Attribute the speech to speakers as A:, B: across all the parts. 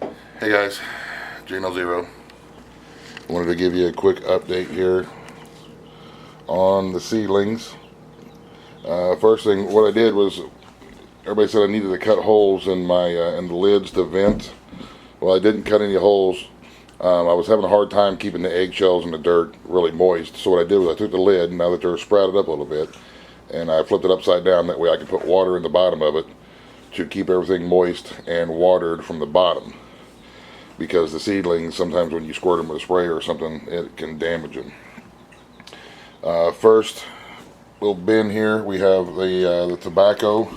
A: Hey guys, Gino Zero. Wanted to give you a quick update here on the seedlings. First thing, what I did was everybody said I needed to cut holes in my in the lids to vent. Well, I didn't cut any holes. I was having a hard time keeping the eggshells and the dirt really moist. So what I did was I took the lid, now that they're sprouted up a little bit, and I flipped it upside down. That way I could put water in the bottom of it to keep everything moist and watered from the bottom. Because the seedlings, sometimes when you squirt them with a spray or something, it can damage them. First little bin here, we have the tobacco.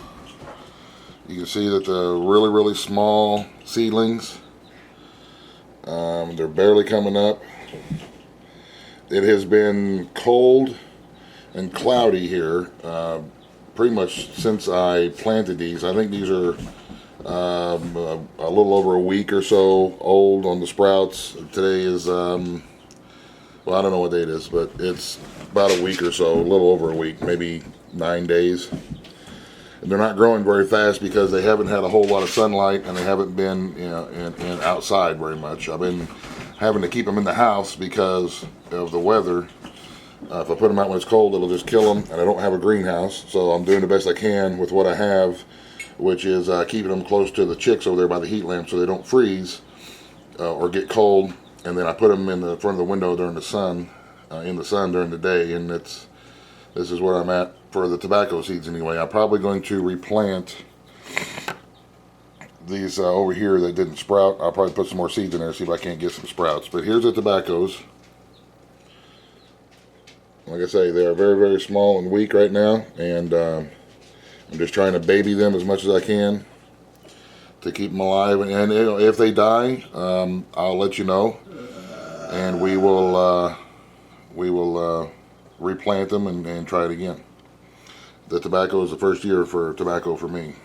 A: You can see that the really small seedlings, they're barely coming up. It has been cold and cloudy here pretty much since I planted these. I think these are a little over a week or so old on the sprouts. Today is, well, I don't know what day it is, but it's about a week or so, a little over a week, maybe 9 days. And they're not growing very fast because they haven't had a whole lot of sunlight and they haven't been in outside very much. I've been having to keep them in the house because of the weather. If I put them out when it's cold, it'll just kill them, and I don't have a greenhouse, so I'm doing the best I can with what I have, which is keeping them close to the chicks over there by the heat lamp so they don't freeze or get cold. And then I put them in the front of the window during the sun, in the sun during the day, and this is where I'm at for the tobacco seeds anyway. I'm probably going to replant these over here that didn't sprout. I'll probably put some more seeds in there, see if I can't get some sprouts. But here's the tobaccos. Like I say, they are very small and weak right now, and I'm just trying to baby them as much as I can to keep them alive. And if they die, I'll let you know, and we will replant them and try it again. The tobacco is the first year for tobacco for me.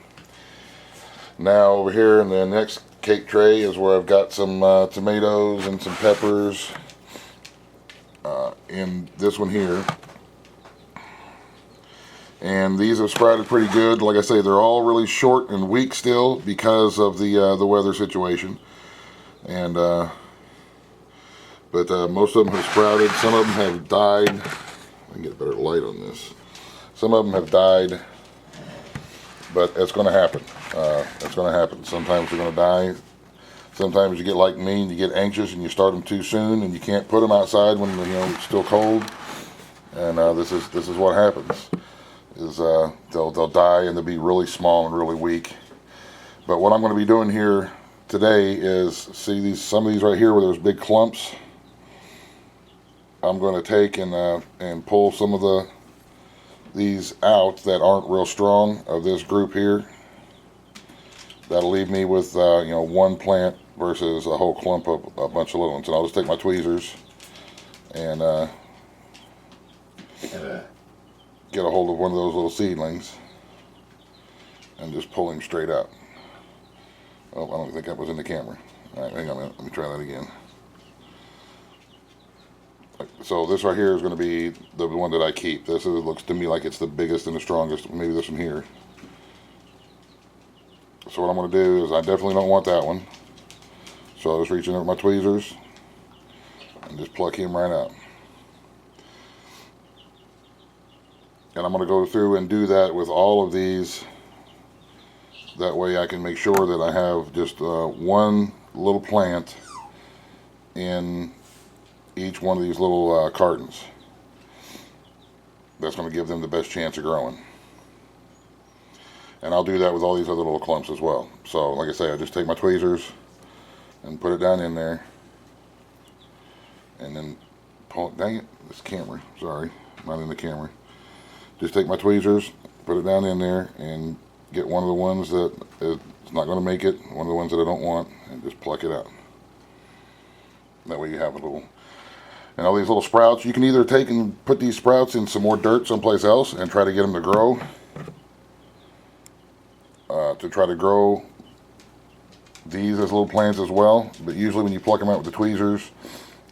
A: Now over here in the next cake tray is where I've got some tomatoes and some peppers in this one here. And these have sprouted pretty good. Like I say, they're all really short and weak still because of the weather situation. And but most of them have sprouted. Some of them have died. I can get a better light on this. Some of them have died, but it's going to happen. It's going to happen. Sometimes they're going to die. Sometimes you get like me and you get anxious and you start them too soon and you can't put them outside when it's still cold. And this is what happens. Is they'll die and they'll be really small and really weak. But what I'm going to be doing here today is see some of these right here where there's big clumps. I'm going to take and pull some of these out that aren't real strong of this group here. That'll leave me with one plant versus a whole clump of a bunch of little ones. And I'll just take my tweezers and get a hold of one of those little seedlings and just pull him straight out. Oh, I don't think that was in the camera. All right, hang on a minute. Let me try that again. So this right here is going to be the one that I keep. This looks to me like it's the biggest and the strongest. Maybe this one here. So what I'm going to do is I definitely don't want that one. So I'll just reach in with my tweezers and just pluck him right out. And I'm going to go through and do that with all of these. That way I can make sure that I have just one little plant in each one of these little cartons. That's going to give them the best chance of growing. And I'll do that with all these other little clumps as well. So like I say, I just take my tweezers and put it down in there. And then pull it, dang it, this camera, sorry, not in the camera. Just take my tweezers, put it down in there, and get one of the ones that is not going to make it, one of the ones that I don't want, and just pluck it out. That way you have a little, and all these little sprouts, you can either take and put these sprouts in some more dirt someplace else and try to get them to grow. To try to grow these as little plants as well. But usually when you pluck them out with the tweezers,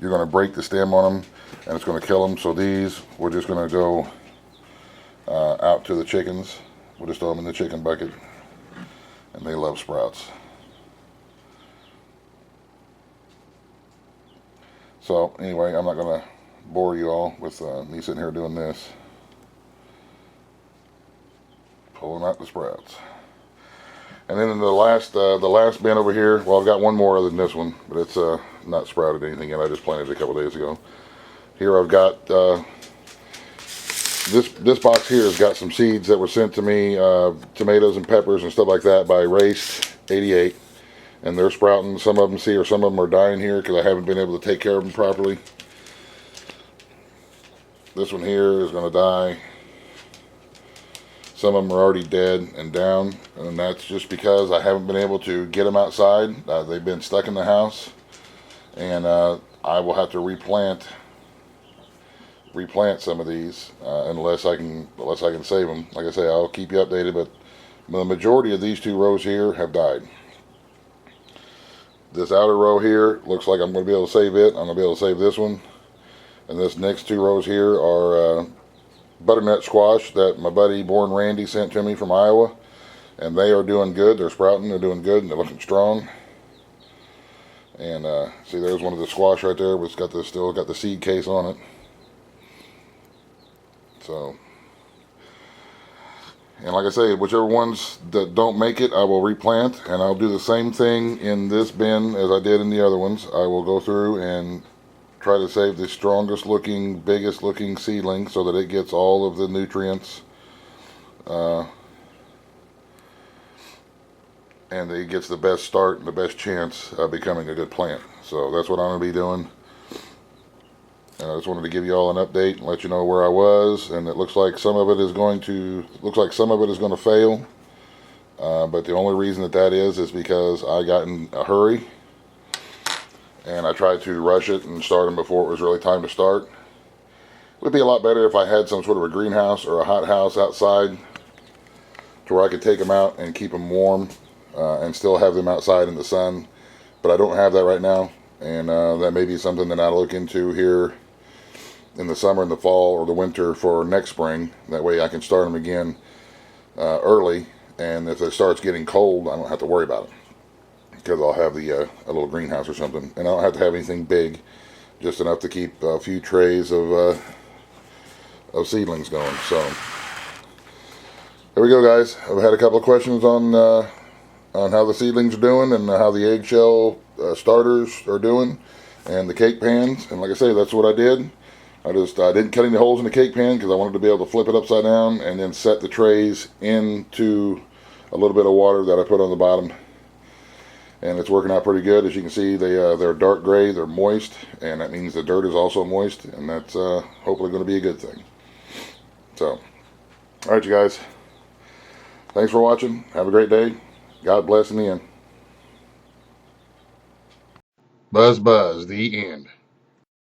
A: you're going to break the stem on them and it's going to kill them. So these, we're just going to go out to the chickens. We'll just throw them in the chicken bucket, and they love sprouts. So anyway, I'm not going to bore you all with me sitting here doing this. Pulling out the sprouts. And then in the last bin over here, well, I've got one more other than this one, but it's not sprouted anything yet. I just planted it a couple days ago. Here I've got this box here has got some seeds that were sent to me, tomatoes and peppers and stuff like that by Raced 88, and they're sprouting. Some of them some of them are dying here because I haven't been able to take care of them properly. This one here is going to die. Some of them are already dead and down, and that's just because I haven't been able to get them outside. They've been stuck in the house, and I will have to replant some of these unless I can save them. Like I say, I'll keep you updated, but the majority of these 2 rows here have died. This outer row here looks like I'm going to be able to save it. I'm going to be able to save this one, and this next 2 rows here are butternut squash that my buddy Born Randy sent to me from Iowa, and they are doing good. They're sprouting, they're doing good, and they're looking strong. And see, there's one of the squash right there, but it's got still got the seed case on it. So, and like I say, whichever ones that don't make it, I will replant, and I'll do the same thing in this bin as I did in the other ones. I will go through and try to save the strongest looking, biggest looking seedling so that it gets all of the nutrients and it gets the best start and the best chance of becoming a good plant. So that's what I'm going to be doing. And I just wanted to give you all an update and let you know where I was, and it looks like some of it is going to fail, but the only reason that is because I got in a hurry and I tried to rush it and start them before it was really time to start. It would be a lot better if I had some sort of a greenhouse or a hot house outside to where I could take them out and keep them warm and still have them outside in the sun. But I don't have that right now, and that may be something that I'll look into here in the summer and the fall or the winter for next spring. That way I can start them again early, and if it starts getting cold, I don't have to worry about it, because I'll have a little greenhouse or something, and I don't have to have anything big, just enough to keep a few trays of seedlings going. So there we go, guys. I've had a couple of questions on how the seedlings are doing and how the eggshell starters are doing and the cake pans. And like I say, that's what I did. I didn't cut any holes in the cake pan because I wanted to be able to flip it upside down and then set the trays into a little bit of water that I put on the bottom. And it's working out pretty good. As you can see, they're dark gray, they're moist, and that means the dirt is also moist, and that's hopefully going to be a good thing. So, alright you guys, thanks for watching. Have a great day. God bless in the end. Buzz, buzz, the end.